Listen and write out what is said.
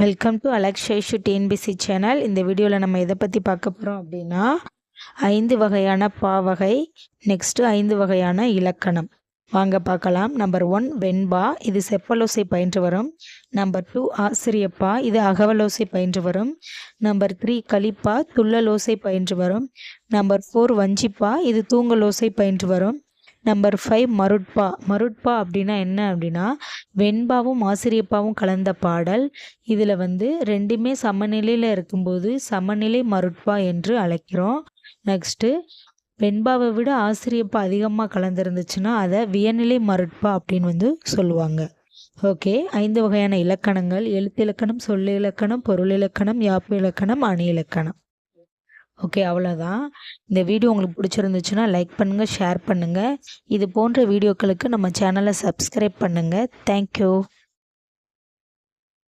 Welcome to அலக்ஷேஷு TNPSC channel. இந்த வீடியோவில் நம்ம எதை பற்றி பார்க்க போகிறோம் அப்படின்னா 5 வகையான பாவகை, நெக்ஸ்ட்டு 5 வகையான இலக்கணம். வாங்க பார்க்கலாம். நம்பர் 1 வெண்பா, இது செப்பலோசை பயின்று வரும். நம்பர் 2 ஆசிரியப்பா, இது அகவலோசை பயின்று வரும். நம்பர் 3 கலிப்பா, துள்ளலோசை பயின்று வரும். நம்பர் 4 வஞ்சிப்பா, இது தூங்கலோசை பயின்று வரும். நம்பர் 5 மருட்பா. மருட்பா அப்படின்னா என்ன அப்படின்னா வெண்பாவும் ஆசிரியப்பாவும் கலந்த பாடல். இதில் ரெண்டுமே சமநிலையில் இருக்கும்போது சமநிலை மருட்பா என்று அழைக்கிறோம். நெக்ஸ்ட்டு வெண்பாவை விட ஆசிரியப்பா அதிகமாக கலந்துருந்துச்சுன்னா அதை வியநிலை மருட்பா அப்படின்னு சொல்லுவாங்க. ஓகே, 5 வகையான இலக்கணங்கள்: எழுத்து இலக்கணம், சொல் இலக்கணம், பொருள் இலக்கணம், யாப்பு இலக்கணம், அணி இலக்கணம். ஓகே, அவ்வளோதான். இந்த வீடியோ உங்களுக்கு பிடிச்சிருந்துச்சுன்னா லைக் பண்ணுங்கள், ஷேர் பண்ணுங்கள். இது போன்ற வீடியோக்களுக்கு நம்ம சேனலை சப்ஸ்கிரைப் பண்ணுங்கள். தேங்க்யூ.